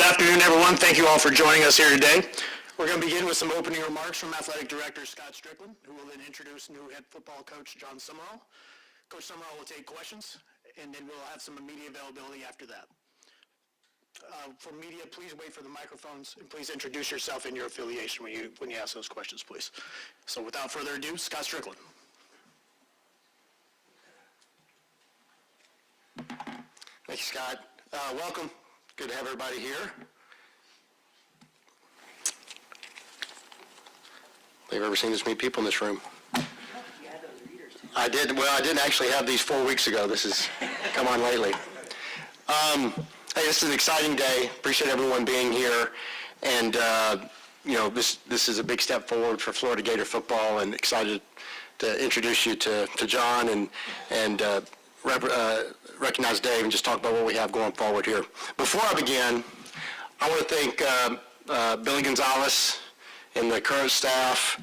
afternoon, everyone. Thank you all for joining us here today. We're going to begin with some opening remarks from Athletic Director Scott Strickland, who will then introduce new head football coach Jon Sumrall. Coach Sumrall will take questions, and then we'll have some media availability after that. For media, please wait for the microphones, and please introduce yourself and your affiliation when you ask those questions, please. So without further ado, Scott Strickland. Thank you, Scott. Welcome. Good to have everybody here. Have you ever seen this many people in this room? I did. Well, I didn't actually have these 4 weeks ago. This has come on lately. Hey, this is an exciting day. Appreciate everyone being here. And, this is a big step forward for Florida Gator football, and excited to introduce you to Jon and recognize Dave and just talk about what we have going forward here. Before I begin, I want to thank Billy Gonzalez and the current staff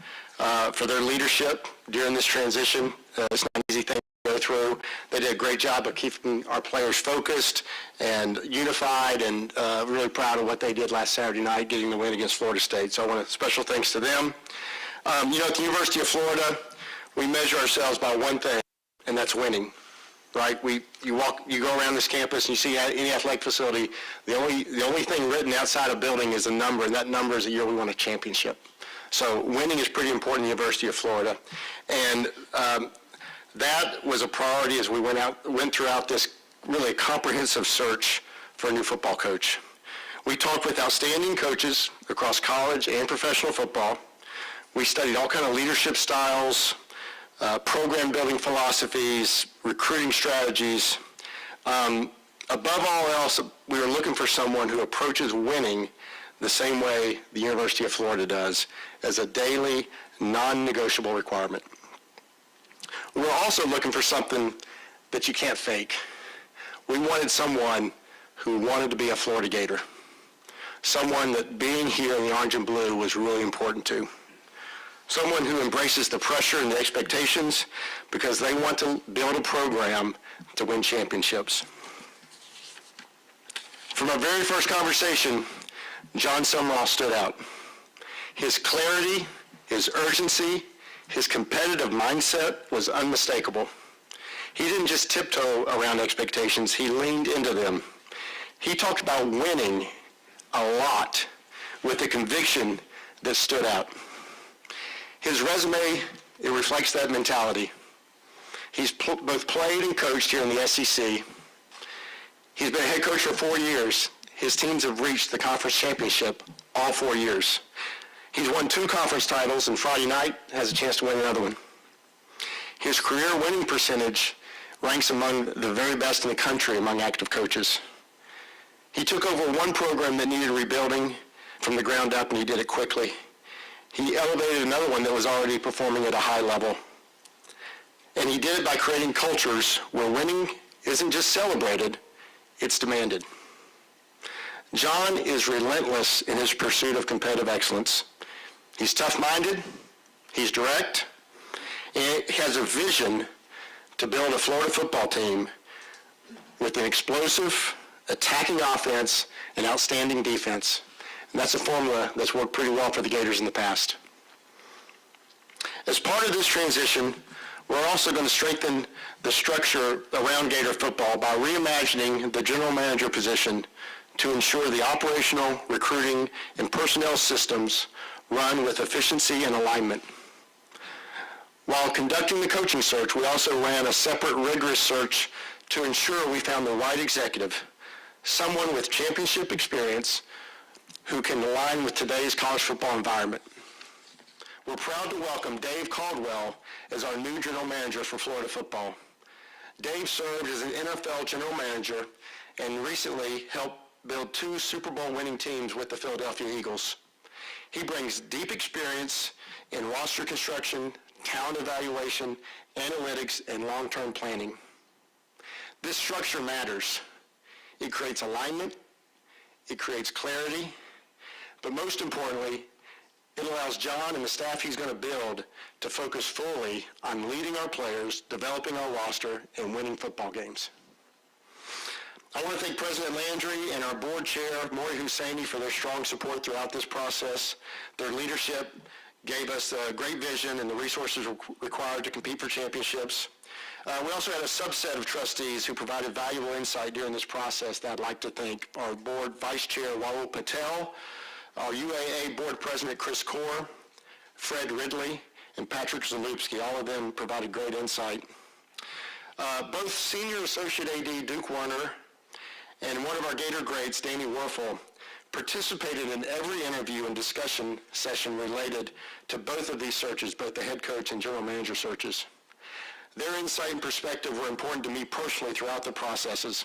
for their leadership during this transition. It's not an easy thing to go through. They did a great job of keeping our players focused and unified, and really proud of what they did last Saturday night, getting the win against Florida State. So I want to special thanks to them. At the University of Florida, we measure ourselves by one thing, and that's winning. Right? You go around this campus and you see any athletic facility, the only thing written outside a building is a number, and that number is the year we won a championship. So winning is pretty important in the University of Florida. And that was a priority as we went throughout this really comprehensive search for a new football coach. We talked with outstanding coaches across college and professional football. We studied all kinds of leadership styles, program building philosophies, recruiting strategies. Above all else, we were looking for someone who approaches winning the same way the University of Florida does, as a daily, non-negotiable requirement. We're also looking for something that you can't fake. We wanted someone who wanted to be a Florida Gator, someone that being here in the orange and blue was really important to. Someone who embraces the pressure and the expectations because they want to build a program to win championships. From our very first conversation, Jon Sumrall stood out. His clarity, his urgency, his competitive mindset was unmistakable. He didn't just tiptoe around expectations, he leaned into them. He talked about winning a lot with a conviction that stood out. His resume, it reflects that mentality. He's both played and coached here in the SEC. He's been a head coach for 4 years. His teams have reached the conference championship all 4 years. He's won 2 conference titles, and Friday night has a chance to win another one. His career winning percentage ranks among the very best in the country among active coaches. He took over one program that needed rebuilding from the ground up, and he did it quickly. He elevated another one that was already performing at a high level. And he did it by creating cultures where winning isn't just celebrated, it's demanded. Jon is relentless in his pursuit of competitive excellence. He's tough-minded, he's direct, and he has a vision to build a Florida football team with an explosive, attacking offense and outstanding defense. And that's a formula that's worked pretty well for the Gators in the past. As part of this transition, we're also going to strengthen the structure around Gator football by reimagining the general manager position to ensure the operational, recruiting, and personnel systems run with efficiency and alignment. While conducting the coaching search, we also ran a separate rigorous search to ensure we found the right executive, someone with championship experience who can align with today's college football environment. We're proud to welcome Dave Caldwell as our new general manager for Florida football. Dave served as an NFL general manager and recently helped build 2 Super Bowl winning teams with the Philadelphia Eagles. He brings deep experience in roster construction, talent evaluation, analytics, and long-term planning. This structure matters. It creates alignment, it creates clarity, but most importantly, it allows Jon and the staff he's going to build to focus fully on leading our players, developing our roster, and winning football games. I want to thank President Landry and our board chair, Maury Husseini, for their strong support throughout this process. Their leadership gave us a great vision and the resources required to compete for championships. We also had a subset of trustees who provided valuable insight during this process that I'd like to thank. Our board vice chair, Raul Patel, our UAA board president, Chris Kaur, Fred Ridley, and Patrick Zalupski. All of them provided great insight. Both Senior Associate AD Duke Warner and one of our Gator greats, Danny Werfel, participated in every interview and discussion session related to both of these searches, both the head coach and general manager searches. Their insight and perspective were important to me personally throughout the processes.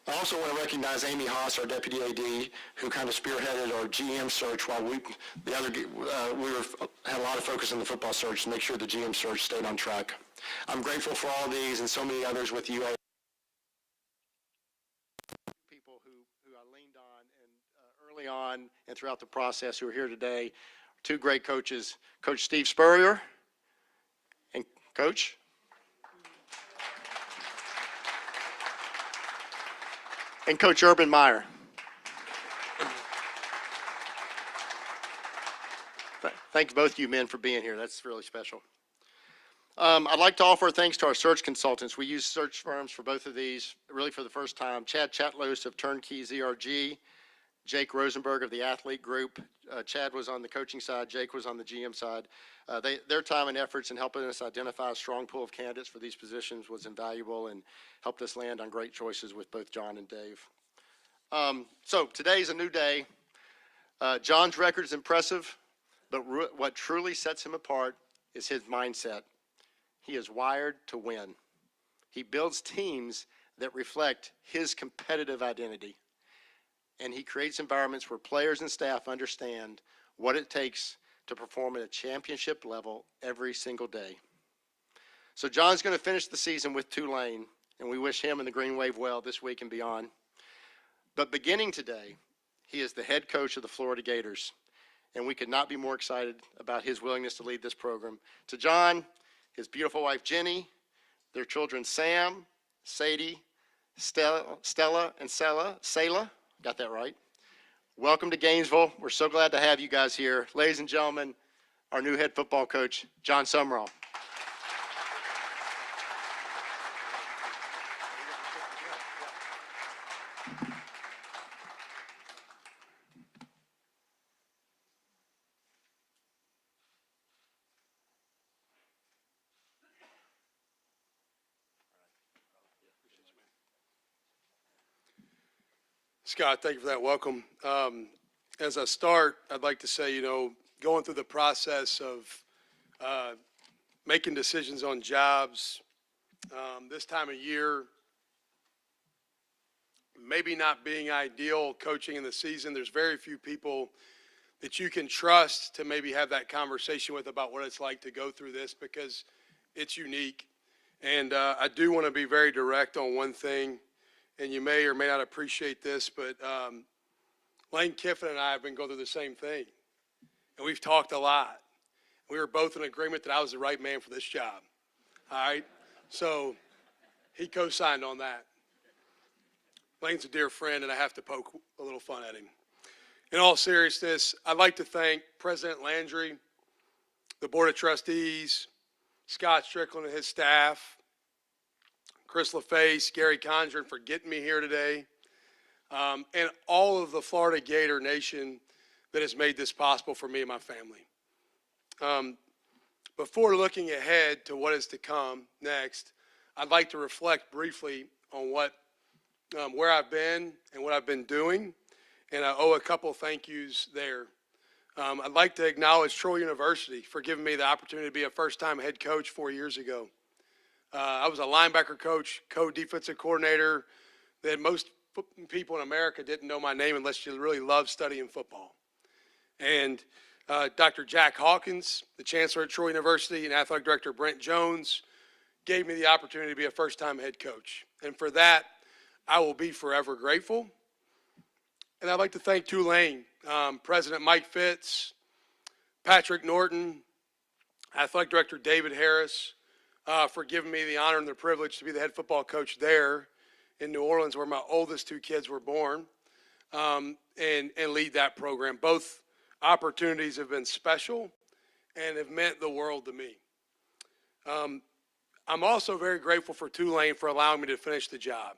I also want to recognize Amy Haas, our deputy AD, who kind of spearheaded our GM search while we had a lot of focus on the football search to make sure the GM search stayed on track. I'm grateful for all these and so many others with UA. People who I leaned on and early on and throughout the process who are here today. Two great coaches, Coach Steve Spurrier and Coach. And Coach Urban Meyer. Thank both of you men for being here. That's really special. I'd like to offer thanks to our search consultants. We use search firms for both of these, really for the first time. Chad Chatlos of Turnkey ZRG, Jake Rosenberg of the Athlete Group. Chad was on the coaching side, Jake was on the GM side. Their time and efforts in helping us identify a strong pool of candidates for these positions was invaluable and helped us land on great choices with both John and Dave. So today's a new day. John's record is impressive, but what truly sets him apart is his mindset. He is wired to win. He builds teams that reflect his competitive identity. And he creates environments where players and staff understand what it takes to perform at a championship level every single day. So John's going to finish the season with Tulane, and we wish him and the Green Wave well this week and beyond. But beginning today, he is the head coach of the Florida Gators, and we could not be more excited about his willingness to lead this program. To John, his beautiful wife Jenny, their children Sam, Sadie, Stella, and Selah. Got that right. Welcome to Gainesville. We're so glad to have you guys here. Ladies and gentlemen, our new head football coach, Jon Sumrall. Scott, thank you for that welcome. As I start, I'd like to say, going through the process of making decisions on jobs this time of year, maybe not being ideal coaching in the season, there's very few people that you can trust to maybe have that conversation with about what it's like to go through this because it's unique. And I do want to be very direct on one thing. And you may or may not appreciate this, but Lane Kiffin and I have been going through the same thing. And we've talked a lot. We were both in agreement that I was the right man for this job. All right? So he co-signed on that. Lane's a dear friend, and I have to poke a little fun at him. In all seriousness, I'd like to thank President Landry, the Board of Trustees, Scott Strickland and his staff, Chris LaFace, Gary Condren for getting me here today, and all of the Florida Gator Nation that has made this possible for me and my family. Before looking ahead to what is to come next, I'd like to reflect briefly on where I've been and what I've been doing, and I owe a couple of thank yous there. I'd like to acknowledge Troy University for giving me the opportunity to be a first-time head coach 4 years ago. I was a linebacker coach, co-defensive coordinator, that most people in America didn't know my name unless you really loved studying football. And Dr. Jack Hawkins, the chancellor at Troy University, and athletic director Brent Jones gave me the opportunity to be a first-time head coach. And for that, I will be forever grateful. And I'd like to thank Tulane, President Mike Fitz, Patrick Norton, athletic director David Harris, for giving me the honor and the privilege to be the head football coach there in New Orleans, where my oldest two kids were born, and lead that program. Both opportunities have been special and have meant the world to me. I'm also very grateful for Tulane for allowing me to finish the job.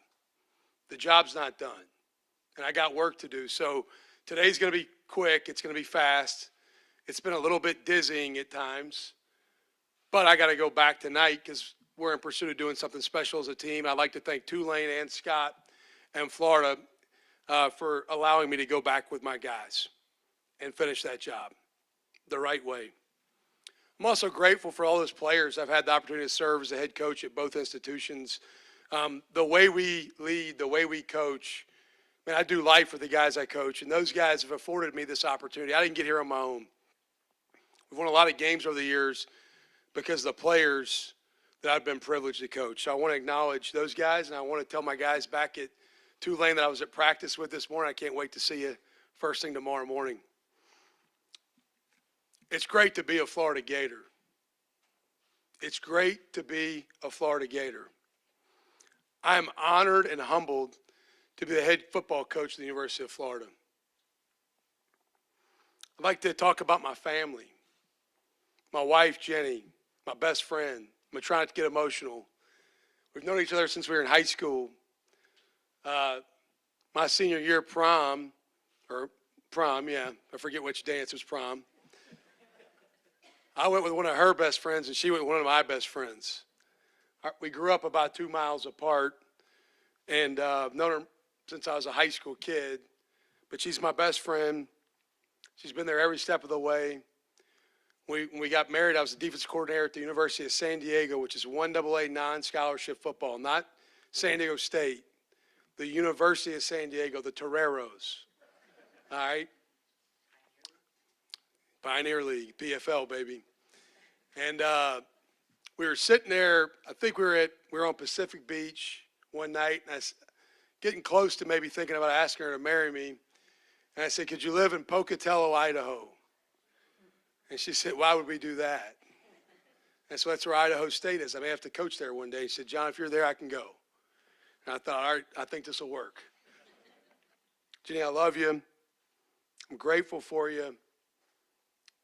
The job's not done, and I got work to do. So today's going to be quick. It's going to be fast. It's been a little bit dizzying at times, but I got to go back tonight because we're in pursuit of doing something special as a team. I'd like to thank Tulane and Scott and Florida for allowing me to go back with my guys and finish that job the right way. I'm also grateful for all those players I've had the opportunity to serve as a head coach at both institutions. The way we lead, the way we coach, man, I do life for the guys I coach, and those guys have afforded me this opportunity. I didn't get here on my own. We've won a lot of games over the years because of the players that I've been privileged to coach. So I want to acknowledge those guys, and I want to tell my guys back at Tulane that I was at practice with this morning, I can't wait to see you first thing tomorrow morning. It's great to be a Florida Gator. It's great to be a Florida Gator. I am honored and humbled to be the head football coach of the University of Florida. I'd like to talk about my family. My wife, Jenny, my best friend. I'm going to try not to get emotional. We've known each other since we were in high school. My senior year prom, I forget which dance was prom. I went with one of her best friends, and she went with one of my best friends. We grew up about 2 miles apart, and I've known her since I was a high school kid, but she's my best friend. She's been there every step of the way. When we got married, I was the defense coordinator at the University of San Diego, which is 1AA non-scholarship football, not San Diego State, the University of San Diego, the Toreros. All right? Pioneer League, PFL, baby. And we were sitting there, I think we were on Pacific Beach one night, and I was getting close to maybe thinking about asking her to marry me. And I said, could you live in Pocatello, Idaho? And she said, why would we do that? And so that's where Idaho State is. I may have to coach there one day. She said, John, if you're there, I can go. And I thought, all right, I think this will work. Jenny, I love you. I'm grateful for you.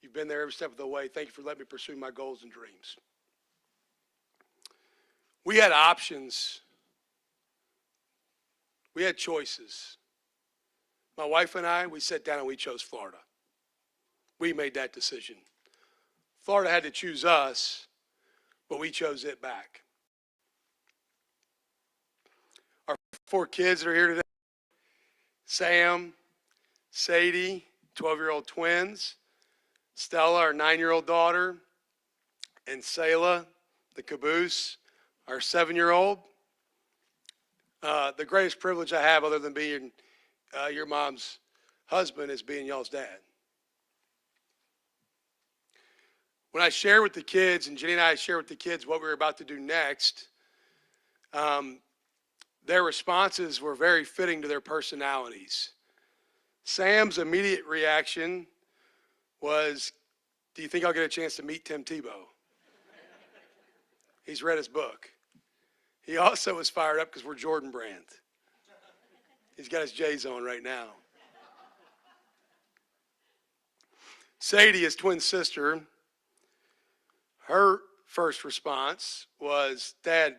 You've been there every step of the way. Thank you for letting me pursue my goals and dreams. We had options. We had choices. My wife and I, we sat down and we chose Florida. We made that decision. Florida had to choose us, but we chose it back. Our 4 kids that are here today, Sam, Sadie, 12-year-old twins, Stella, our 9-year-old daughter, and Selah, the caboose, our 7-year-old. The greatest privilege I have other than being your mom's husband is being y'all's dad. When I share with the kids, and Jenny and I share with the kids what we were about to do next, their responses were very fitting to their personalities. Sam's immediate reaction was, do you think I'll get a chance to meet Tim Tebow? He's read his book. He also was fired up because we're Jordan brand. He's got his J's on right now. Sadie, his twin sister, her first response was, Dad,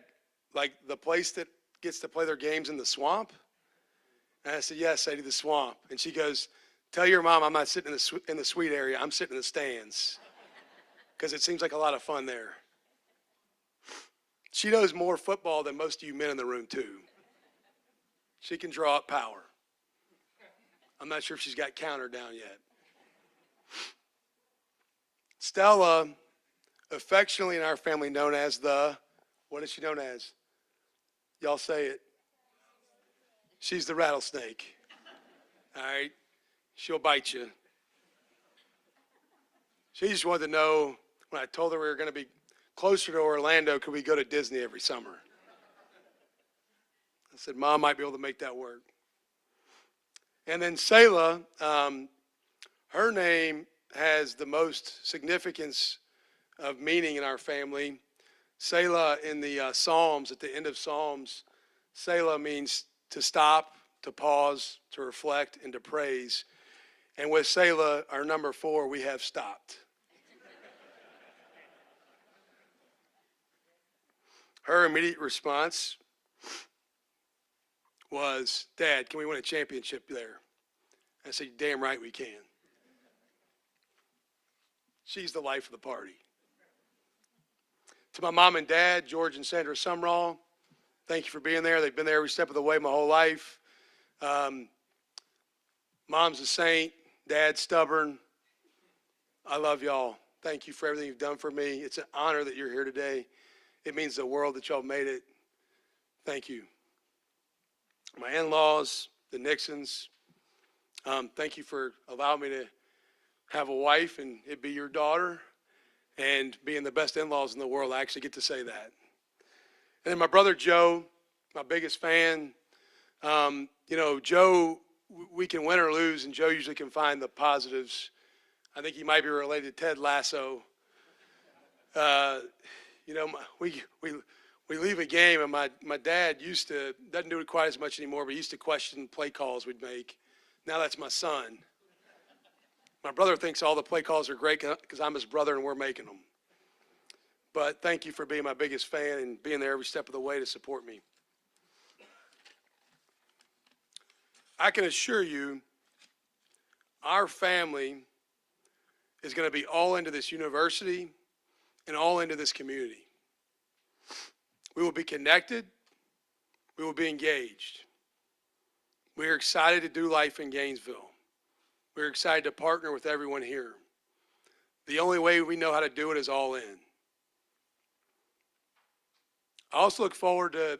like the place that gets to play their games in the swamp? And I said, yes, Sadie, the swamp. And she goes, tell your mom I'm not sitting in the suite area. I'm sitting in the stands because it seems like a lot of fun there. She knows more football than most of you men in the room, too. She can draw up power. I'm not sure if she's got counter down yet. Stella, affectionately in our family known as what is she known as? Y'all say it. She's the rattlesnake. All right? She'll bite you. She just wanted to know, when I told her we were going to be closer to Orlando, could we go to Disney every summer? I said, Mom might be able to make that work. And then Selah, her name has the most significance of meaning in our family. Selah in the Psalms, at the end of Psalms, Selah means to stop, to pause, to reflect, and to praise. And with Selah, our number 4, we have stopped. Her immediate response was, Dad, can we win a championship there? I said, damn right we can. She's the life of the party. To my mom and dad, George and Sandra Sumrall, thank you for being there. They've been there every step of the way my whole life. Mom's a saint, Dad's stubborn. I love y'all. Thank you for everything you've done for me. It's an honor that you're here today. It means the world that y'all made it. Thank you. My in-laws, the Nixons, thank you for allowing me to have a wife and it be your daughter, and being the best in-laws in the world. I actually get to say that. And then my brother Joe, my biggest fan. Joe, we can win or lose, and Joe usually can find the positives. I think he might be related to Ted Lasso. We leave a game, and my dad doesn't do it quite as much anymore, but he used to question play calls we'd make. Now that's my son. My brother thinks all the play calls are great because I'm his brother and we're making them. But thank you for being my biggest fan and being there every step of the way to support me. I can assure you, our family is going to be all into this university and all into this community. We will be connected. We will be engaged. We are excited to do life in Gainesville. We're excited to partner with everyone here. The only way we know how to do it is all in. I also look forward to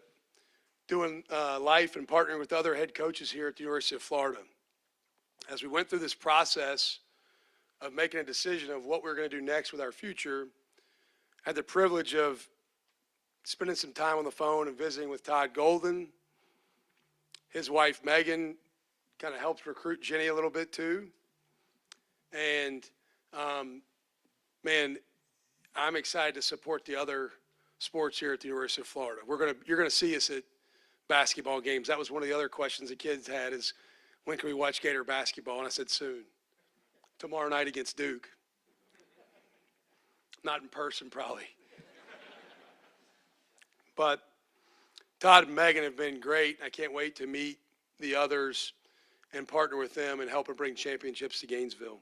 doing life and partnering with other head coaches here at the University of Florida. As we went through this process of making a decision of what we're going to do next with our future, I had the privilege of spending some time on the phone and visiting with Todd Golden. His wife, Megan, kind of helped recruit Jenny a little bit too. And, I'm excited to support the other sports here at the University of Florida. You're going to see us at basketball games. That was one of the other questions the kids had is, when can we watch Gator basketball? And I said, soon. Tomorrow night against Duke. Not in person, probably. But Todd and Megan have been great. I can't wait to meet the others and partner with them and help them bring championships to Gainesville.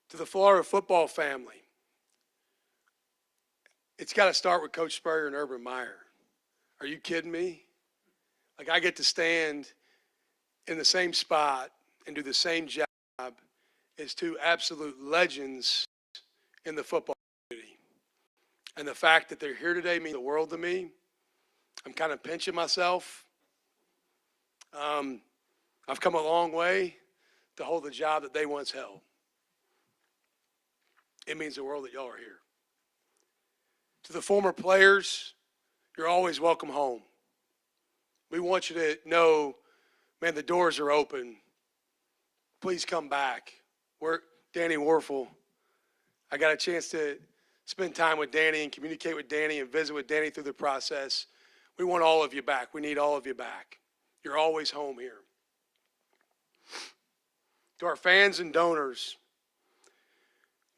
To the Florida football family, it's got to start with Coach Spurrier and Urban Meyer. Are you kidding me? Like, I get to stand in the same spot and do the same job as two absolute legends in the football community. And the fact that they're here today means the world to me. I'm kind of pinching myself. I've come a long way to hold the job that they once held. It means the world that y'all are here. To the former players, you're always welcome home. We want you to know, man, the doors are open. Please come back. Danny Warfel. I got a chance to spend time with Danny and communicate with Danny and visit with Danny through the process. We want all of you back. We need all of you back. You're always home here. To our fans and donors,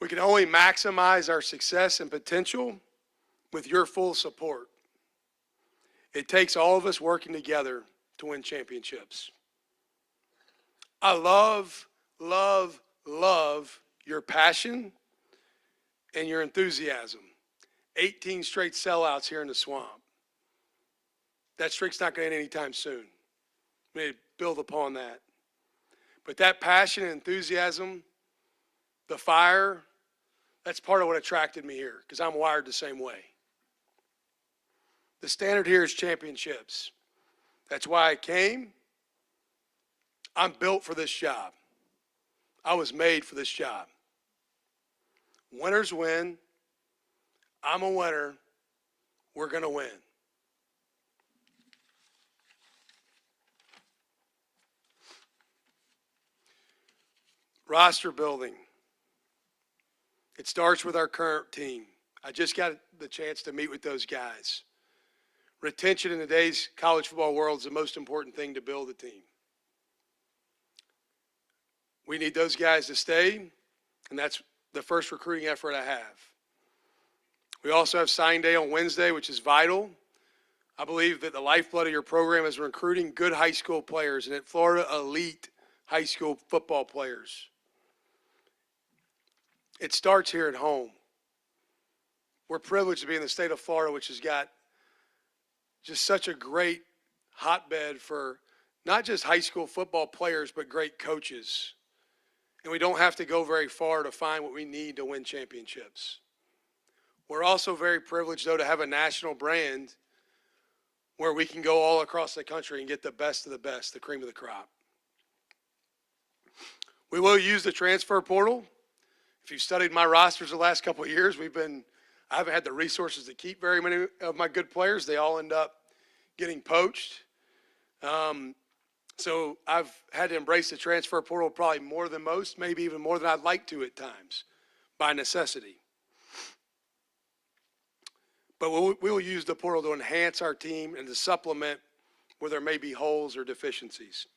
we can only maximize our success and potential with your full support. It takes all of us working together to win championships. I love, love, love your passion and your enthusiasm. 18 straight sellouts here in the Swamp. That streak's not going to end anytime soon. We need to build upon that. But that passion and enthusiasm, the fire, that's part of what attracted me here, because I'm wired the same way. The standard here is championships. That's why I came. I'm built for this job. I was made for this job. Winners win. I'm a winner. We're going to win. Roster building. It starts with our current team. I just got the chance to meet with those guys. Retention in today's college football world is the most important thing to build a team. We need those guys to stay, and that's the first recruiting effort I have. We also have signing day on Wednesday, which is vital. I believe that the lifeblood of your program is recruiting good high school players, and at Florida, elite high school football players. It starts here at home. We're privileged to be in the state of Florida, which has got just such a great hotbed for not just high school football players, but great coaches. And we don't have to go very far to find what we need to win championships. We're also very privileged, though, to have a national brand where we can go all across the country and get the best of the best, the cream of the crop. We will use the transfer portal. If you've studied my rosters the last couple of years, I haven't had the resources to keep very many of my good players. They all end up getting poached. So I've had to embrace the transfer portal probably more than most, maybe even more than I'd like to at times, by necessity. But we will use the portal to enhance our team and to supplement where there may be holes or deficiencies.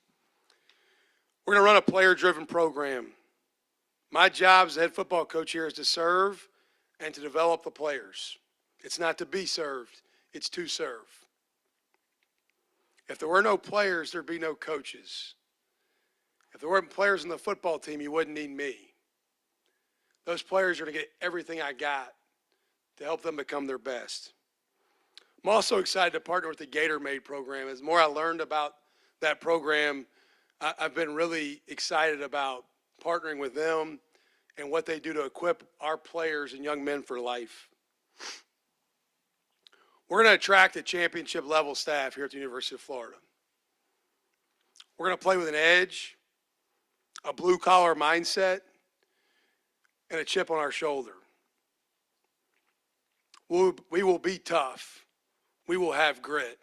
We're going to run a player-driven program. My job as the head football coach here is to serve and to develop the players. It's not to be served, it's to serve. If there were no players, there'd be no coaches. If there weren't players on the football team, you wouldn't need me. Those players are going to get everything I got to help them become their best. I'm also excited to partner with the Gator Made program. As more I learned about that program, I've been really excited about partnering with them and what they do to equip our players and young men for life. We're going to attract a championship level staff here at the University of Florida. We're going to play with an edge, a blue collar mindset, and a chip on our shoulder. We will be tough. We will have grit.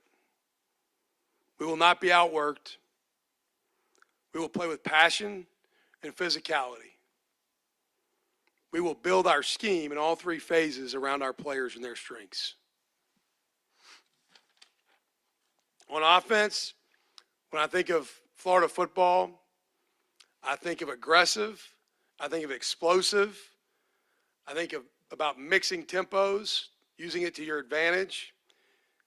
We will not be outworked. We will play with passion and physicality. We will build our scheme in all three phases around our players and their strengths. On offense, when I think of Florida football, I think of aggressive, I think of explosive, I think about mixing tempos, using it to your advantage,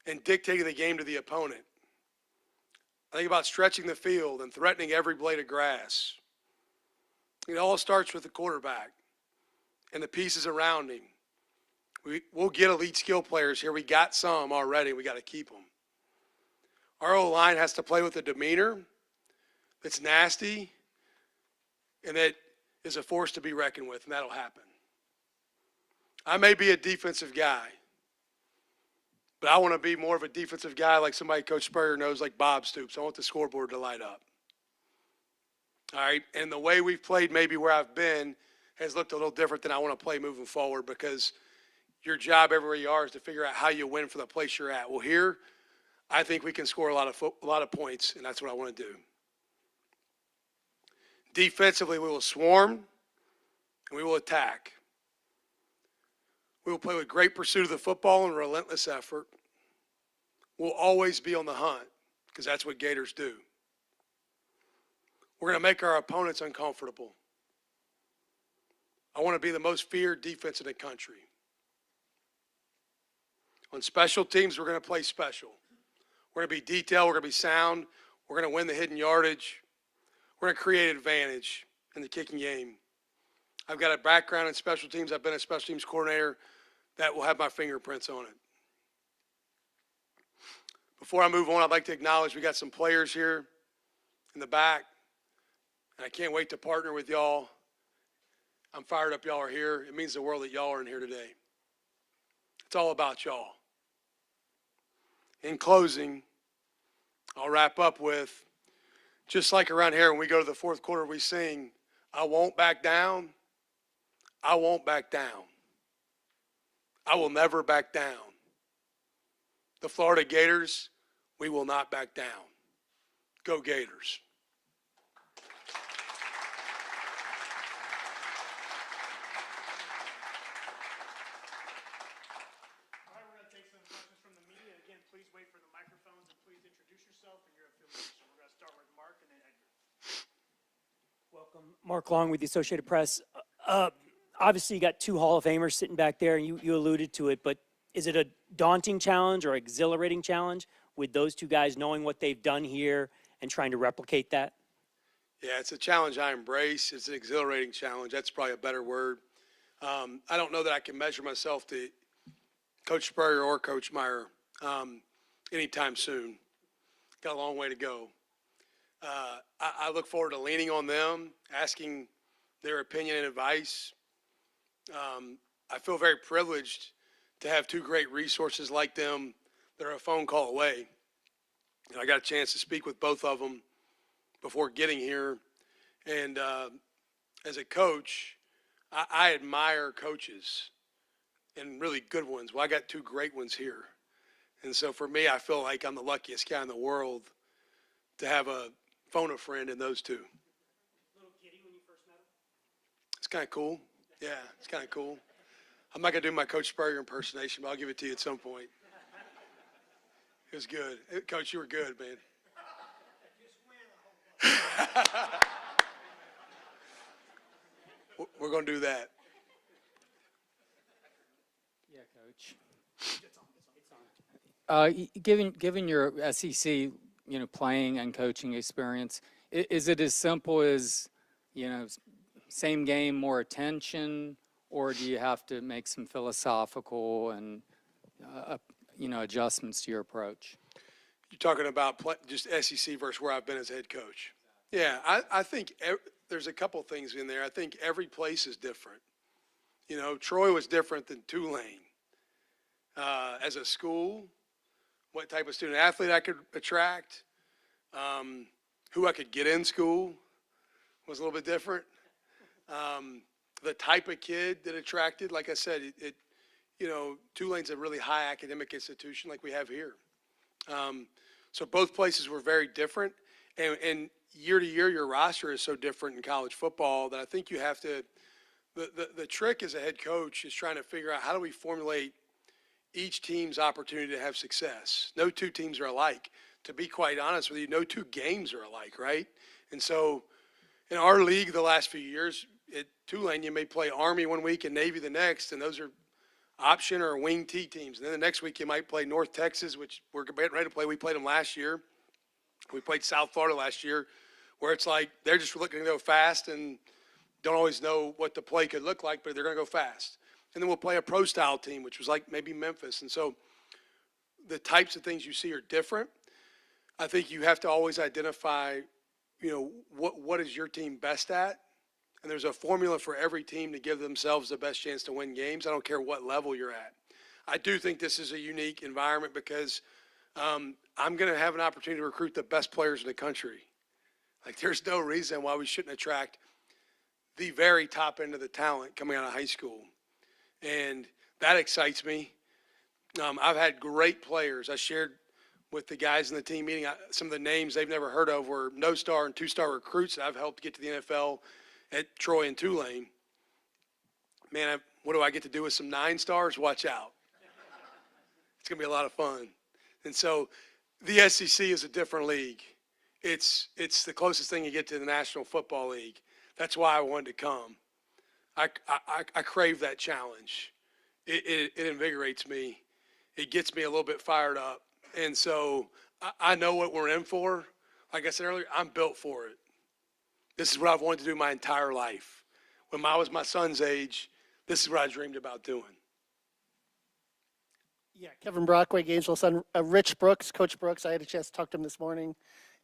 and dictating the game to the opponent. I think about stretching the field and threatening every blade of grass. It all starts with the quarterback and the pieces around him. We'll get elite skill players here. We got some already. We got to keep them. Our O-line has to play with a demeanor that's nasty and that is a force to be reckoned with, and that'll happen. I may be a defensive guy, but I want to be more of a defensive guy like somebody Coach Spurrier knows, like Bob Stoops. I want the scoreboard to light up. All right, and the way we've played maybe where I've been has looked a little different than I want to play moving forward, because your job everywhere you are is to figure out how you win for the place you're at. Well, here, I think we can score a lot of points, and that's what I want to do. Defensively, we will swarm, and we will attack. We will play with great pursuit of the football and relentless effort. We'll always be on the hunt, because that's what Gators do. We're going to make our opponents uncomfortable. I want to be the most feared defense in the country. On special teams, we're going to play special. We're going to be detailed. We're going to be sound. We're going to win the hidden yardage. We're going to create advantage in the kicking game. I've got a background in special teams. I've been a special teams coordinator. That will have my fingerprints on it. Before I move on, I'd like to acknowledge we got some players here in the back, and I can't wait to partner with y'all. I'm fired up y'all are here. It means the world that y'all are in here today. It's all about y'all. In closing, I'll wrap up with, just like around here when we go to the fourth quarter, we sing, I won't back down, I won't back down. I will never back down. The Florida Gators, we will not back down. Go Gators. All right, we're going to take some questions from the media. Again, please wait for Mark Long with the Associated Press. Uh, Obviously, you got two Hall of Famers sitting back there, and you alluded to it, but is it a daunting challenge or exhilarating challenge with those two guys knowing what they've done here and trying to replicate that? Yeah, it's a challenge I embrace. It's an exhilarating challenge. That's probably a better word. I don't know that I can measure myself to Coach Spurrier or Coach Meyer anytime soon. Got a long way to go. I look forward to leaning on them, asking their opinion and advice. I feel very privileged to have two great resources like them that are a phone call away. And I got a chance to speak with both of them before getting here. And as a coach, I admire coaches and really good ones. Well, I got two great ones here. And so for me, I feel like I'm the luckiest guy in the world to have a phone a friend in those two. Little giddy when you first met him? It's kind of cool. Yeah, it's kind of cool. I'm not going to do my Coach Spurrier impersonation, but I'll give it to you at some point. It was good. Coach, you were good, man. We're going to do that. Yeah, Coach. Given your SEC, playing and coaching experience, is it as simple as, same game, more attention, or do you have to make some philosophical and, adjustments to your approach? You're talking about just SEC versus where I've been as head coach. Yeah, I think there's a couple things in there. I think every place is different. Troy was different than Tulane. As a school, what type of student athlete I could attract, who I could get in school was a little bit different. The type of kid that attracted, like I said, Tulane's a really high academic institution like we have here. So both places were very different. And year to year, your roster is so different in college football that I think you have to the trick as a head coach is trying to figure out how do we formulate each team's opportunity to have success. No two teams are alike. To be quite honest with you, no two games are alike, right? And so in our league the last few years, at Tulane, you may play Army one week and Navy the next, and those are option or wing T teams. And then the next week you might play North Texas, which we're getting ready to play. We played them last year. We played South Florida last year, where it's like they're just looking to go fast and don't always know what the play could look like, but they're going to go fast. And then we'll play a pro-style team, which was like maybe Memphis. And so the types of things you see are different. I think you have to always identify, what is your team best at? And there's a formula for every team to give themselves the best chance to win games. I don't care what level you're at. I do think this is a unique environment because I'm going to have an opportunity to recruit the best players in the country. Like, there's no reason why we shouldn't attract the very top end of the talent coming out of high school. And that excites me. I've had great players. I shared with the guys in the team meeting some of the names they've never heard of were no-star and two-star recruits that I've helped get to the NFL at Troy and Tulane. Man, what do I get to do with some 9-stars? Watch out. It's going to be a lot of fun. And so the SEC is a different league. It's the closest thing you get to the National Football League. That's why I wanted to come. I crave that challenge. It invigorates me. It gets me a little bit fired up. And so I know what we're in for. Like I said earlier, I'm built for it. This is what I've wanted to do my entire life. When I was my son's age, this is what I dreamed about doing. Yeah, Kevin Brockway, Gainesville son, Rich Brooks, Coach Brooks. I had a chance to talk to him this morning,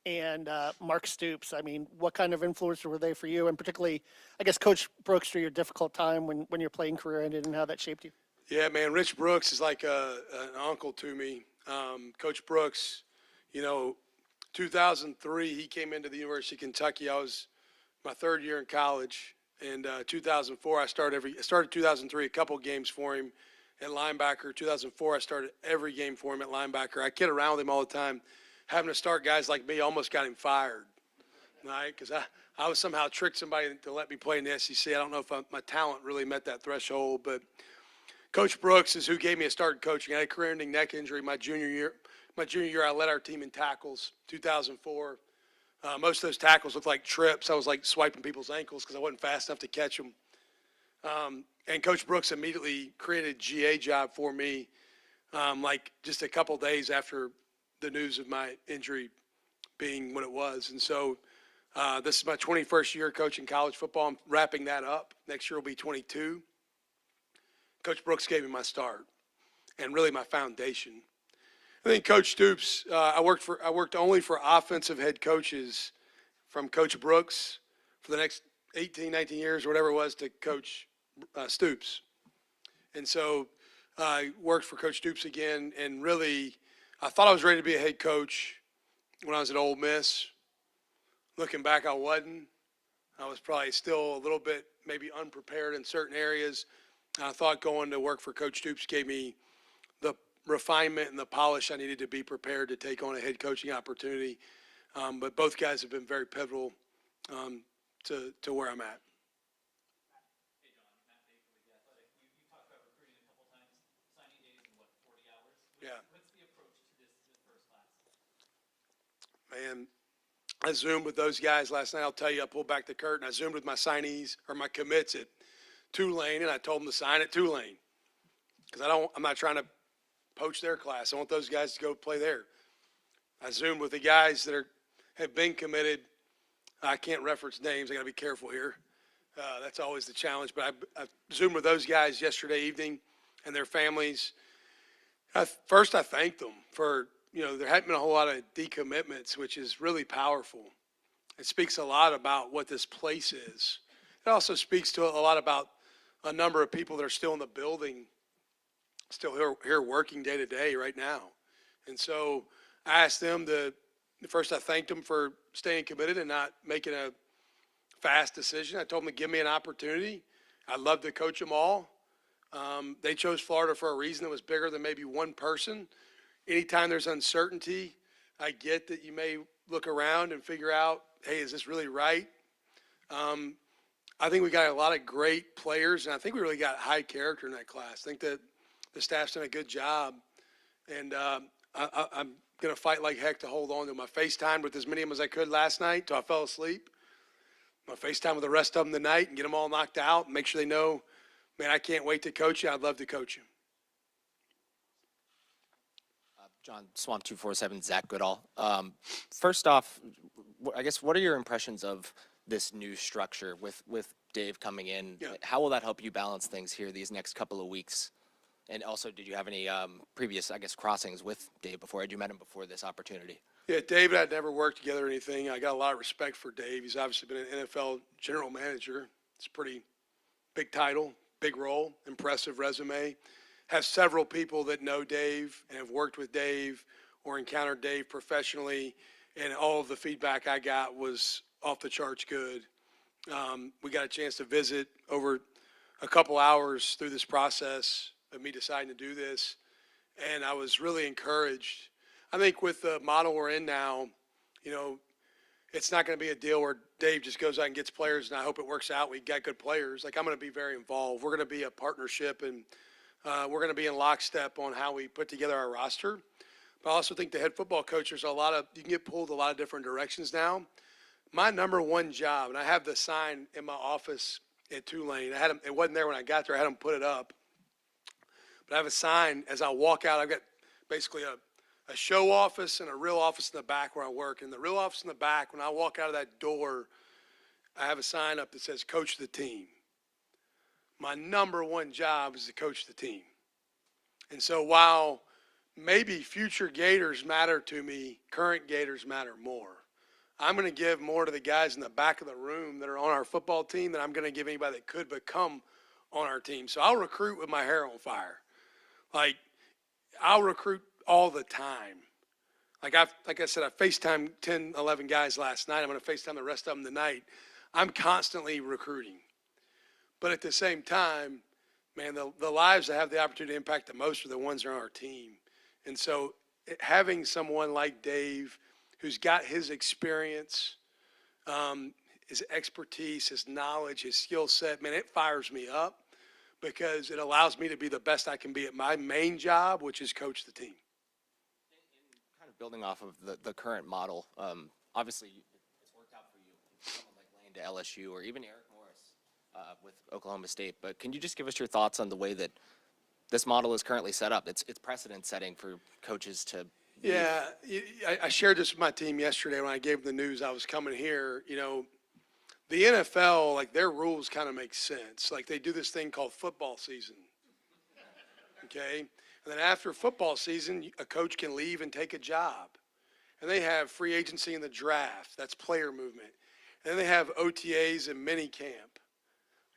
and Mark Stoops. I mean, what kind of influence were they for you, and particularly, I guess, Coach Brooks through your difficult time when your playing career ended, and how that shaped you? Yeah, man, Rich Brooks is like an uncle to me. Coach Brooks, 2003, he came into the University of Kentucky. I was my third year in college. And 2004, I started 2003, a couple games for him at linebacker. 2004, I started every game for him at linebacker. I kid around with him all the time. Having to start guys like me almost got him fired, right? Because I was somehow tricked somebody to let me play in the SEC. I don't know if my talent really met that threshold, but Coach Brooks is who gave me a start in coaching. I had a career-ending neck injury my junior year. My junior year, I led our team in tackles. 2004, Most of those tackles looked like trips. I was like swiping people's ankles because I wasn't fast enough to catch them. And Coach Brooks immediately created a GA job for me, like just a couple days after the news of my injury being what it was. And so this is my 21st year coaching college football. I'm wrapping that up. Next year will be 22. Coach Brooks gave me my start and really my foundation. I think Coach Stoops, I worked only for offensive head coaches from Coach Brooks for the next 18, 19 years, or whatever it was, to Coach Stoops. And so I worked for Coach Stoops again, and really I thought I was ready to be a head coach when I was at Ole Miss. Looking back, I wasn't. I was probably still a little bit maybe unprepared in certain areas. I thought going to work for Coach Stoops gave me the refinement and the polish I needed to be prepared to take on a head coaching opportunity. But both guys have been very pivotal to where I'm at. Hey, Jon, Matt Baker with The Athletic. You talked about recruiting a couple times. Signing day is in, 40 hours? Yeah. What's the approach to this first class? Man, I Zoomed with those guys last night. I'll tell you, I pulled back the curtain. I Zoomed with my signees or my commits at Tulane, and I told them to sign at Tulane because I'm not trying to poach their class. I want those guys to go play there. I Zoomed with the guys that have been committed. I can't reference names. I got to be careful here. That's always the challenge. But I Zoomed with those guys yesterday evening and their families. First, I thanked them for, there hadn't been a whole lot of decommitments, which is really powerful. It speaks a lot about what this place is. It also speaks to a lot about a number of people that are still in the building, still here working day to day right now. And so I asked them first I thanked them for staying committed and not making a fast decision. I told them to give me an opportunity. I'd love to coach them all. They chose Florida for a reason that was bigger than maybe one person. Anytime there's uncertainty, I get that you may look around and figure out, hey, is this really right? I think we got a lot of great players, and I think we really got high character in that class. I think that the staff's done a good job, and I'm going to fight like heck to hold on to them. I FaceTimed with as many of them as I could last night till I fell asleep. I'm going to FaceTime with the rest of them tonight and get them all knocked out and make sure they know, man, I can't wait to coach you. I'd love to coach you. John, Swamp 247, Zach Goodall. First off, I guess, what are your impressions of this new structure with Dave coming in? Yeah. How will that help you balance things here these next couple of weeks? And also, did you have any previous, I guess, crossings with Dave before? Had you met him before this opportunity? Yeah, Dave and I had never worked together or anything. I got a lot of respect for Dave. He's obviously been an NFL general manager. It's a pretty big title, big role, impressive resume. Have several people that know Dave and have worked with Dave or encountered Dave professionally, and all of the feedback I got was off the charts good. We got a chance to visit over a couple hours through this process of me deciding to do this, and I was really encouraged. I think with the model we're in now, it's not going to be a deal where Dave just goes out and gets players, and I hope it works out. We got good players. Like, I'm going to be very involved. We're going to be a partnership, and we're going to be in lockstep on how we put together our roster. But I also think the head football coach, you can get pulled a lot of different directions now. My number one job, and I have the sign in my office at Tulane. It wasn't there when I got there. I had them put it up. But I have a sign as I walk out. I've got basically a show office and a real office in the back where I work. In the real office in the back, when I walk out of that door, I have a sign up that says, coach the team. My number one job is to coach the team. And so while maybe future Gators matter to me, current Gators matter more. I'm going to give more to the guys in the back of the room that are on our football team than I'm going to give anybody that could become on our team. So I'll recruit with my hair on fire. Like, I'll recruit all the time. Like I said, I FaceTimed 10, 11 guys last night. I'm going to FaceTime the rest of them tonight. I'm constantly recruiting. But at the same time, man, the lives that have the opportunity to impact the most are the ones that are on our team. And so having someone like Dave, who's got his experience, his expertise, his knowledge, his skill set, man, it fires me up because it allows me to be the best I can be at my main job, which is coach the team. Kind of building off of the current model, obviously to LSU, or even Eric Morris with Oklahoma State. But can you just give us your thoughts on the way that this model is currently set up? It's precedent setting for coaches to. Yeah, I shared this with my team yesterday when I gave them the news I was coming here. You know, the NFL, like their rules kind of make sense. Like they do this thing called football season. Okay? And then after football season, a coach can leave and take a job. And they have free agency in the draft. That's player movement. And then they have OTAs and mini camp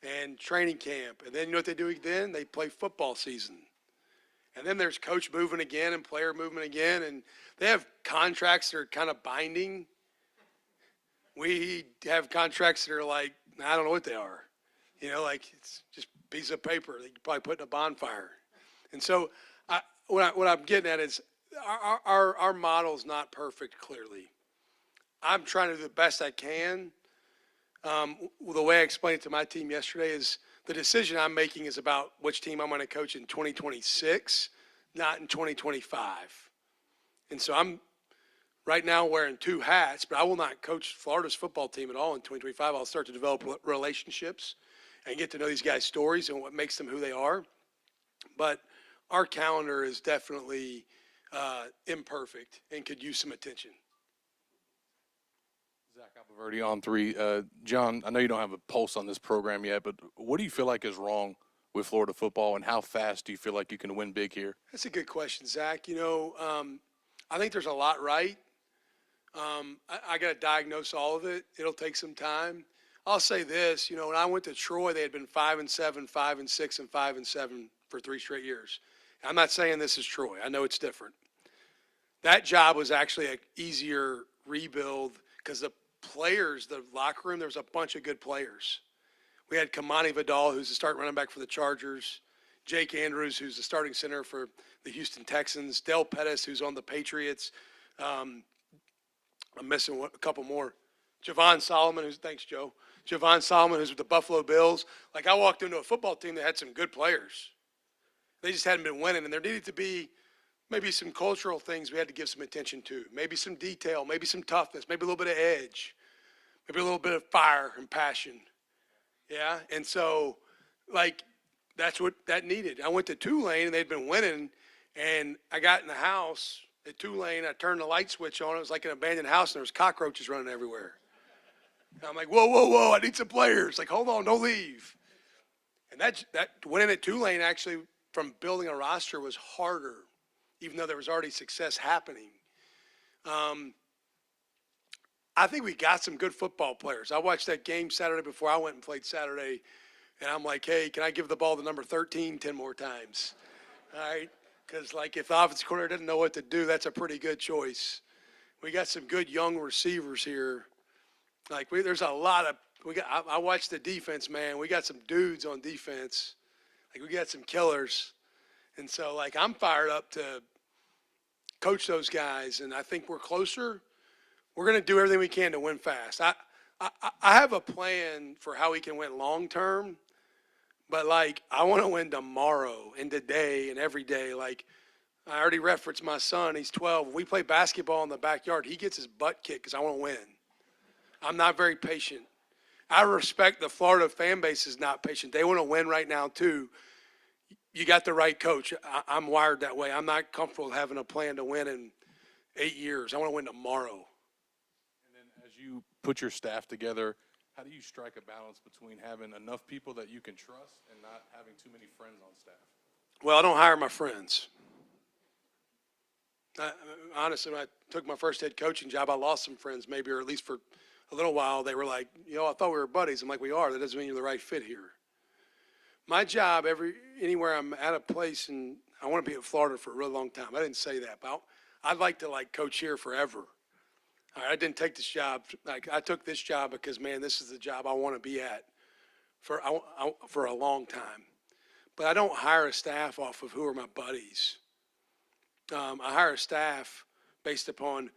and training camp. And then you know what they do then? They play football season. And then there's coach movement again and player movement again. And they have contracts that are kind of binding. We have contracts that are like, I don't know what they are. You know, like it's just a piece of paper that you probably put in a bonfire. And so what I'm getting at is our model's not perfect, clearly. I'm trying to do the best I can. The way I explained it to my team yesterday is the decision I'm making is about which team I'm going to coach in 2026, not in 2025. And so I'm right now wearing two hats, but I will not coach Florida's football team at all in 2025. I'll start to develop relationships and get to know these guys' stories and what makes them who they are. But our calendar is definitely imperfect and could use some attention. Zach Alpaverdi on 3. John, I know you don't have a pulse on this program yet, but what do you feel like is wrong with Florida football, and how fast do you feel like you can win big here? That's a good question, Zach. You know, I think there's a lot right. I got to diagnose all of it. It'll take some time. I'll say this, you know, when I went to Troy, they had been 5-7, 5-6, and 5-7 for 3 straight years. I'm not saying this is Troy. I know it's different. That job was actually an easier rebuild because the players, the locker room, there was a bunch of good players. We had Kamani Vidal, who's the starting running back for the Chargers, Jake Andrews, who's the starting center for the Houston Texans, Del Pettis, who's on the Patriots. I'm missing a couple more. Javon Solomon, thanks, Joe. Javon Solomon, who's with the Buffalo Bills. Like, I walked into a football team that had some good players. They just hadn't been winning, and there needed to be maybe some cultural things we had to give some attention to. Maybe some detail, maybe some toughness, maybe a little bit of edge, maybe a little bit of fire and passion. Yeah, and so, like, that's what that needed. I went to Tulane, and they'd been winning, and I got in the house at Tulane. I turned the light switch on. It was like an abandoned house, and there was cockroaches running everywhere. And I'm like, whoa, I need some players. Like, hold on, don't leave. And that winning at Tulane actually from building a roster was harder, even though there was already success happening. I think we got some good football players. I watched that game Saturday before I went and played Saturday, and I'm like, hey, can I give the ball to number 13 10 more times? All right? Because, like, if the offensive coordinator doesn't know what to do, that's a pretty good choice. We got some good young receivers here. Like, there's a lot of – I watched the defense, man. We got some dudes on defense. Like, we got some killers. And so, like, I'm fired up to coach those guys, and I think we're closer. We're going to do everything we can to win fast. I have a plan for how we can win long term, but, like, I want to win tomorrow and today and every day. Like, I already referenced my son. He's 12. We play basketball in the backyard. He gets his butt kicked because I want to win. I'm not very patient. I respect the Florida fan base is not patient. They want to win right now, too. You got the right coach. I'm wired that way. I'm not comfortable having a plan to win in 8 years. I want to win tomorrow. And then as you put your staff together, how do you strike a balance between having enough people that you can trust and not having too many friends on staff? Well, I don't hire my friends. Honestly, when I took my first head coaching job, I lost some friends maybe, or at least for a little while. They were like, you know, I thought we were buddies. I'm like, we are. That doesn't mean you're the right fit here. My job, anywhere I'm at a place, and I want to be at Florida for a really long time. I didn't say that, but I'd like to, like, coach here forever. All right, I didn't take this job. Like, I took this job because, man, this is the job I want to be at for a long time. But I don't hire a staff off of who are my buddies. I hire a staff based upon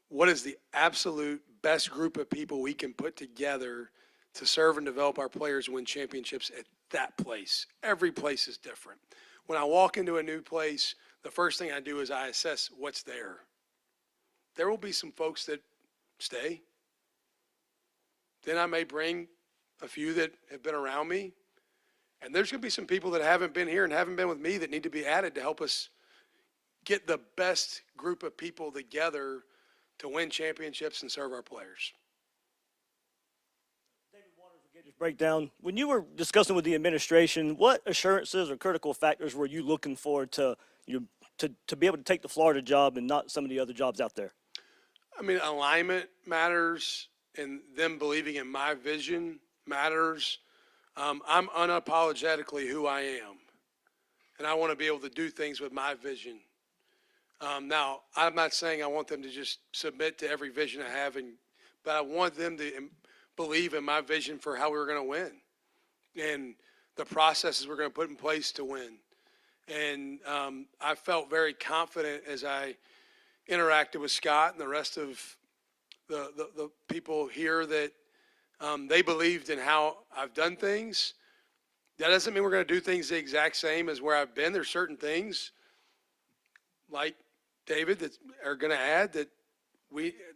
what is the absolute best group of people we can put together to serve and develop our players and win championships at that place. Every place is different. When I walk into a new place, the first thing I do is I assess what's there. There will be some folks that stay. then I may bring a few that have been around me. And there's going to be some people that haven't been here and haven't been with me that need to be added to help us get the best group of people together to win championships and serve our players. Breakdown. When you were discussing with the administration, what assurances or critical factors were you looking for to be able to take the Florida job and not some of the other jobs out there? I mean, alignment matters, and them believing in my vision matters. I'm unapologetically who I am, and I want to be able to do things with my vision. Now, I'm not saying I want them to just submit to every vision I have, but I want them to believe in my vision for how we're going to win and the processes we're going to put in place to win. And I felt very confident as I interacted with Scott and the rest of the people here that they believed in how I've done things. That doesn't mean we're going to do things the exact same as where I've been. There's certain things like David that are going to add that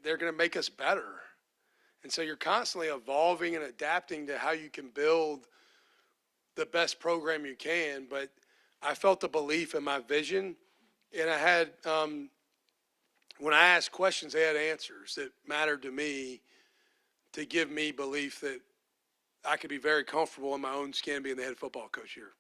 they're going to make us better. And so you're constantly evolving and adapting to how you can build the best program you can. But I felt the belief in my vision, and I had, when I asked questions, they had answers that mattered to me to give me belief that I could be very comfortable in my own skin being the head football coach here.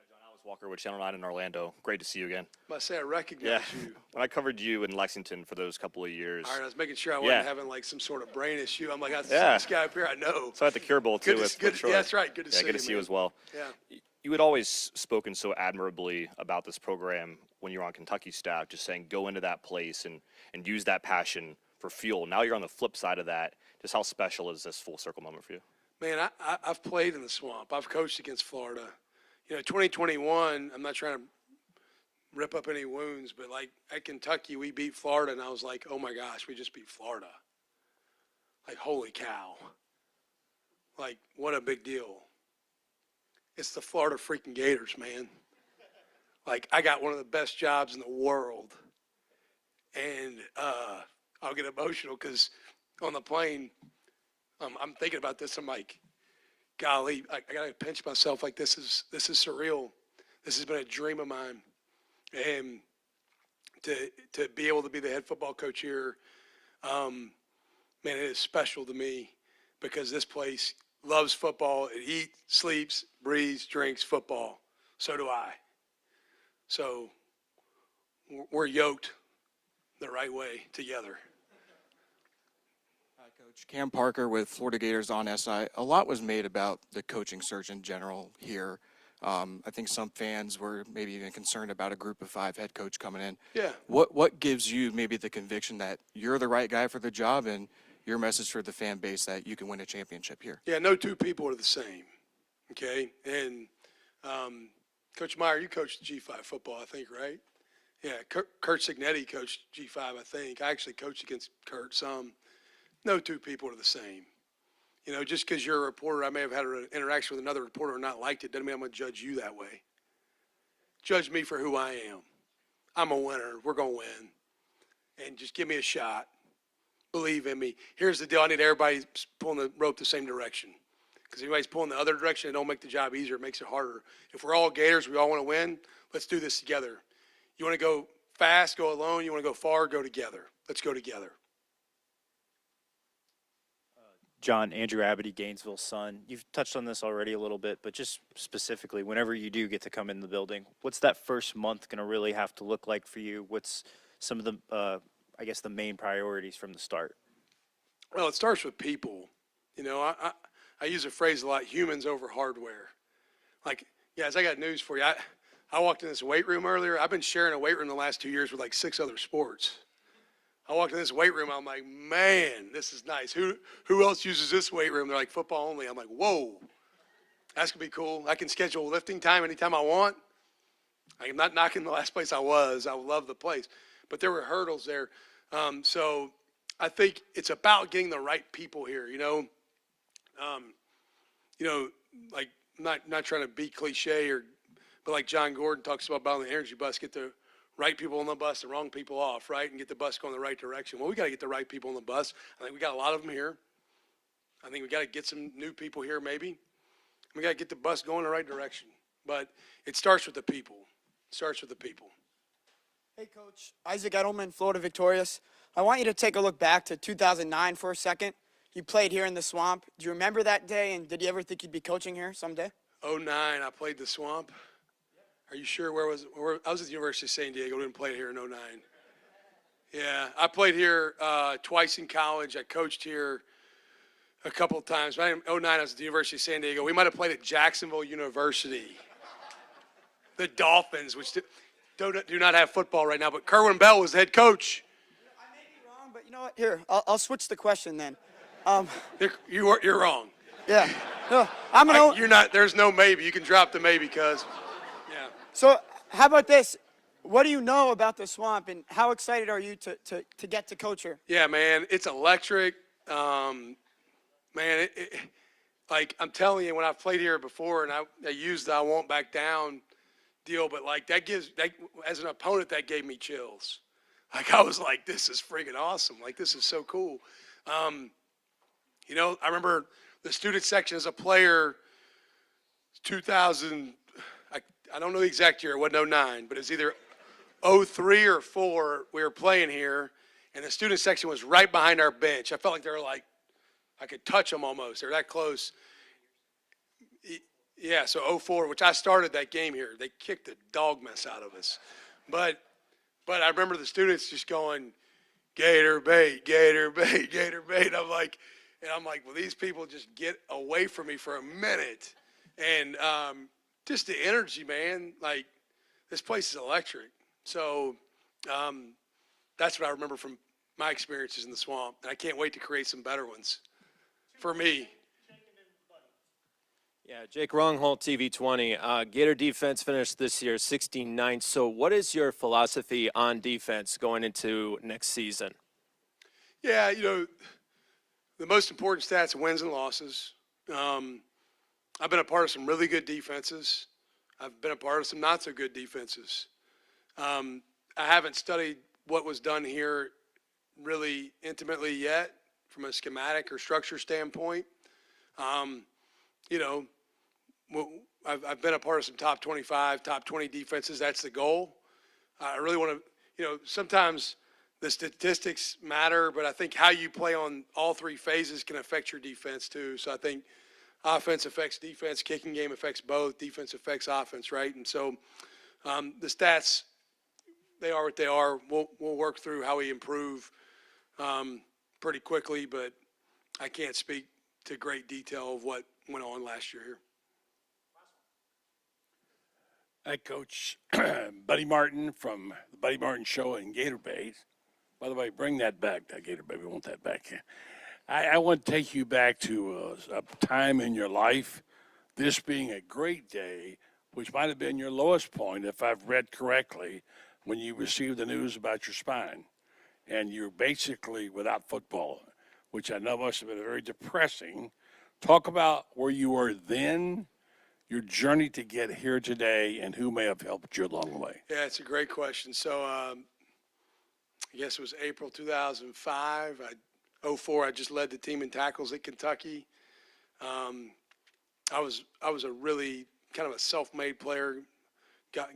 John, Alex Walker with Channel 9 in Orlando. Great to see you again. I say I recognize you. When I covered you in Lexington for those couple of years. All right, I was making sure I wasn't having like some sort of brain issue. I'm like, that's this guy up here I know. So at the Cure Bowl, too, with Troy. Yeah, that's right. Good to see you. Good to see you as well. Yeah. You had always spoken so admirably about this program when you were on Kentucky staff, just saying go into that place and use that passion for fuel. Now you're on the flip side of that. Just how special is this full circle moment for you? Man, I've played in the swamp. I've coached against Florida. 2021, I'm not trying to rip up any wounds, but like at Kentucky, we beat Florida, and I was like, oh my gosh, we just beat Florida. Like, holy cow. Like, what a big deal. It's the Florida freaking Gators, man. Like, I got one of the best jobs in the world. And I'll get emotional because on the plane, I'm thinking about this. I'm like, golly, I got to pinch myself. Like, this is surreal. This has been a dream of mine. And to be able to be the head football coach here, man, it is special to me because this place loves football. It eats, sleeps, breathes, drinks football. So do I. So we're yoked the right way together. Hi, Coach. Cam Parker with Florida Gators on SI. A lot was made about the coaching search in general here. I think some fans were maybe even concerned about a group of 5 head coach coming in. Yeah. What gives you maybe the conviction that you're the right guy for the job and your message for the fan base that you can win a championship here? Yeah, no two people are the same, okay? And Coach Meyer, you coached G5 football, I think, right? Yeah, Kurt Signetti coached G5, I think. I actually coached against Kurt some. No two people are the same. Just because you're a reporter, I may have had an interaction with another reporter and not liked it, doesn't mean I'm going to judge you that way. Judge me for who I am. I'm a winner. We're going to win. And just give me a shot. Believe in me. Here's the deal. I need everybody pulling the rope the same direction. Because if anybody's pulling the other direction, it don't make the job easier. It makes it harder. If we're all Gators, we all want to win, let's do this together. You want to go fast, go alone. You want to go far, go together. Let's go together. John, Andrew Abity, Gainesville's son. You've touched on this already a little bit, but just specifically, whenever you do get to come in the building, what's that first month going to really have to look like for you? What's some of the, I guess, the main priorities from the start? Well, it starts with people. I use a phrase a lot, humans over hardware. Like, guys, I got news for you. I walked in this weight room earlier. I've been sharing a weight room the last 2 years with like 6 other sports. I walked in this weight room. I'm like, man, this is nice. Who else uses this weight room? They're like, football only. I'm like, whoa, that's going to be cool. I can schedule lifting time anytime I want. I'm not knocking the last place I was. I love the place. But there were hurdles there. So I think it's about getting the right people here, like not trying to be cliche but like John Gordon talks about on the energy bus, get the right people on the bus, the wrong people off, right, and get the bus going the right direction. Well, we got to get the right people on the bus. I think we got a lot of them here. I think we got to get some new people here maybe. We got to get the bus going the right direction. But it starts with the people. It starts with the people. Hey, Coach. Isaac Edelman, Florida Victorious. I want you to take a look back to 2009 for a second. You played here in the Swamp. Do you remember that day, and did you ever think you'd be coaching here someday? 09, I played the Swamp. Are you sure? Where I was at the University of San Diego. Didn't play here in 09. Yeah, I played here twice in college. I coached here a couple of times. But in 09, I was at the University of San Diego. We might have played at Jacksonville University. The Dolphins, which do not have football right now, but Kerwin Bell was the head coach. I may be wrong, but you know what? Here, I'll switch the question then. You're wrong. Yeah. No, I'm gonna. You're not. There's no maybe. You can drop the maybe because. Yeah. So how about this? What do you know about the Swamp, and how excited are you to get to coach here? Yeah, man, it's electric. Man, like I'm telling you, when I've played here before, and I used the "I won't back down" deal, but like that as an opponent, that gave me chills. Like I was like, this is freaking awesome. Like this is so cool. You know, I remember the student section as a player, 2000. I don't know the exact year. It wasn't 09, but it's either 03 or 04. We were playing here, and the student section was right behind our bench. I felt like they were like, I could touch them almost. They're that close. Yeah, so 04, which I started that game here. They kicked the dog mess out of us. But I remember the students just going, Gator bait, Gator bait, Gator bait. I'm like, well, these people just get away from me for a minute. And just the energy, man. Like, this place is electric. So that's what I remember from my experiences in the Swamp. And I can't wait to create some better ones for me. Yeah, Jake Rongholt, TV20. Gator defense finished this year 69th. So what is your philosophy on defense going into next season? Yeah, you know, the most important stats are wins and losses. I've been a part of some really good defenses. I've been a part of some not so good defenses. I haven't studied what was done here really intimately yet from a schematic or structure standpoint. You know, I've been a part of some top 25, top 20 defenses. That's the goal. I really want to, you know, sometimes the statistics matter, but I think how you play on all three phases can affect your defense too. So I think offense affects defense, kicking game affects both, defense affects offense, right? And so the stats, they are what they are. We'll work through how we improve pretty quickly, but I can't speak to great detail of what went on last year here. Hi, Coach. Buddy Martin from the Buddy Martin Show in Gator Bay. By the way, bring that back, that Gator Bay. We want that back. I want to take you back to a time in your life, this being a great day, which might have been your lowest point, if I've read correctly, when you received the news about your spine. And you're basically without football, which I know must have been very depressing. Talk about where you were then, your journey to get here today, and who may have helped you along the way. Yeah, it's a great question. So I guess it was April 2005. 04, I just led the team in tackles at Kentucky. I was a really kind of a self-made player.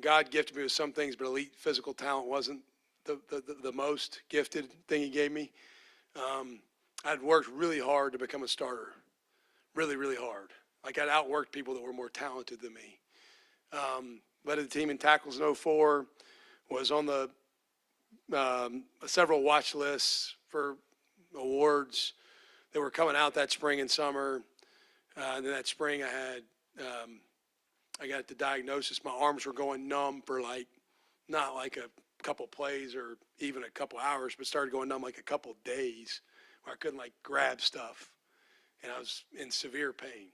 God gifted me with some things, but elite physical talent wasn't the most gifted thing he gave me. I'd worked really hard to become a starter, really, really hard. Like I'd outworked people that were more talented than me. Led the team in tackles in 04, was on the several watch lists for awards that were coming out that spring and summer. And then that spring I got the diagnosis. My arms were going numb for not like a couple plays or even a couple hours, but started going numb like a couple days where I couldn't grab stuff. And I was in severe pain.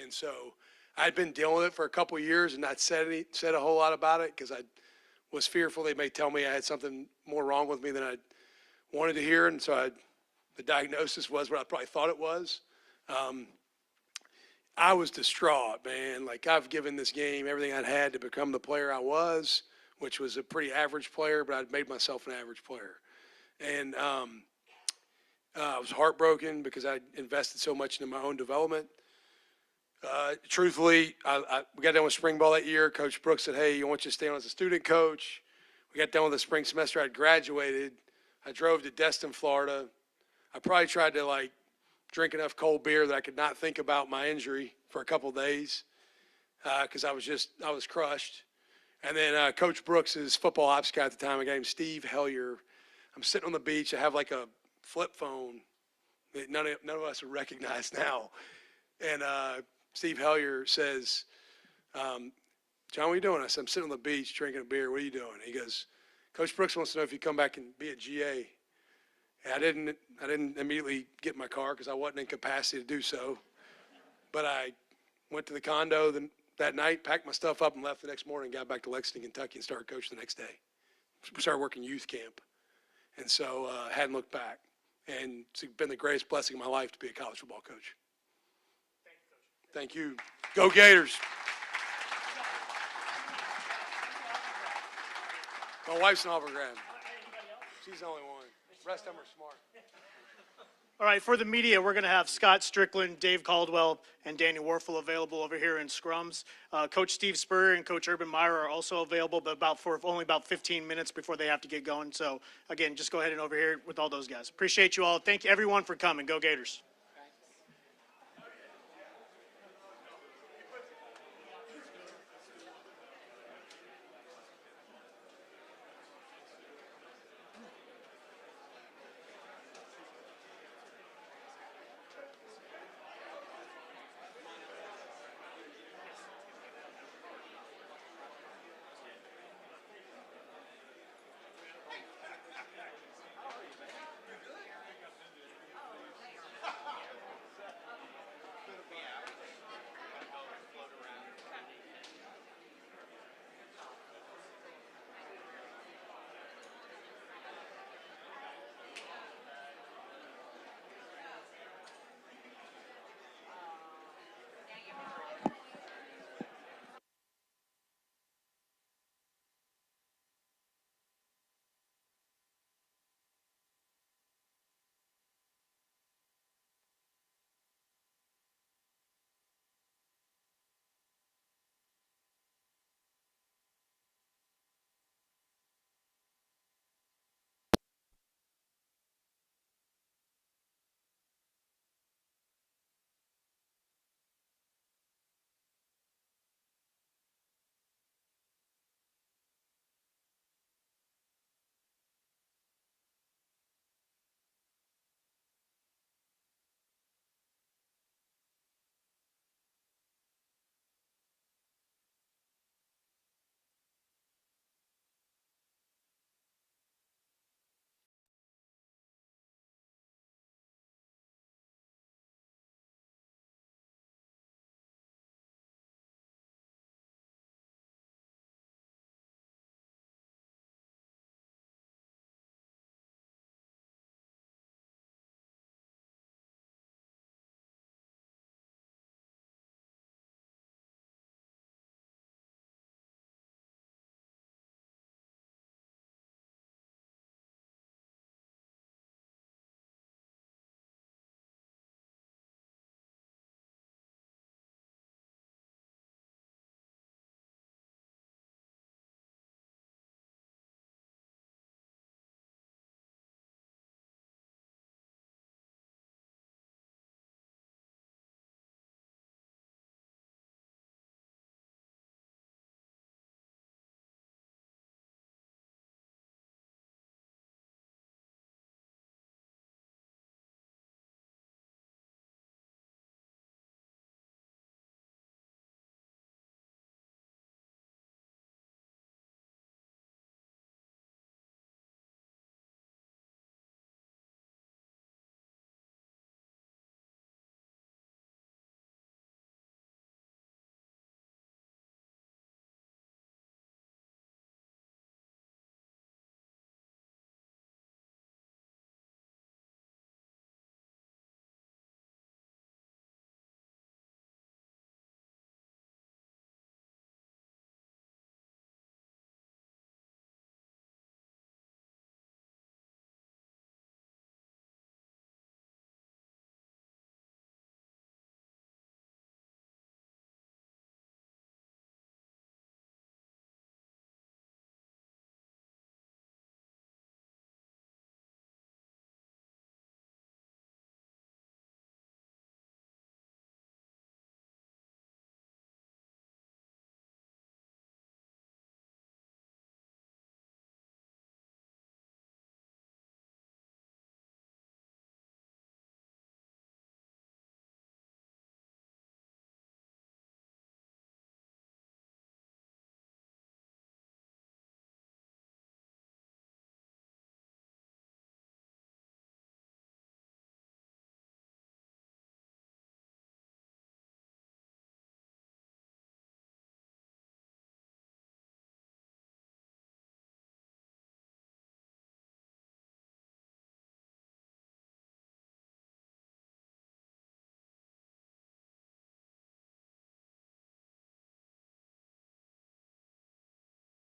And so I'd been dealing with it for a couple of years and not said a whole lot about it because I was fearful they may tell me I had something more wrong with me than I wanted to hear. And so the diagnosis was what I probably thought it was. I was distraught, man. I've given this game everything I'd had to become the player I was which was a pretty average player, but I'd made myself an average player. And I was heartbroken because I invested so much into my own development. Truthfully, we got done with spring ball that year. Coach Brooks said, hey, I want you to stay on as a student coach. We got done with the spring semester. I'd graduated. I drove to Destin, Florida. I probably tried to drink enough cold beer that I could not think about my injury for a couple of days because I was crushed. And then Coach Brooks' football ops guy at the time, a guy named Steve Hellier. I'm sitting on the beach. I have like a flip phone that none of us would recognize now. And Steve Hellier says, John, what are you doing? I said, I'm sitting on the beach drinking a beer. What are you doing? He goes, Coach Brooks wants to know if you come back and be at GA. And I didn't immediately get in my car because I wasn't in capacity to do so. But I went to the condo that night, packed my stuff up, and left the next morning, got back to Lexington, Kentucky, and started coaching the next day. Started working youth camp. And so I hadn't looked back. And it's been the greatest blessing of my life to be a college football coach. Thank you. Go Gators. My wife's an Auburn grad. She's the only one. The rest of them are smart. All right, for the media, we're going to have Scott Strickland, Dave Caldwell, and Danny Warfel available over here in scrums. Coach Steve Spurrier and Coach Urban Meyer are also available, but only about 15 minutes before they have to get going. So, again, just go ahead and over here with all those guys. Appreciate you all. Thank you, everyone, for coming. Go Gators.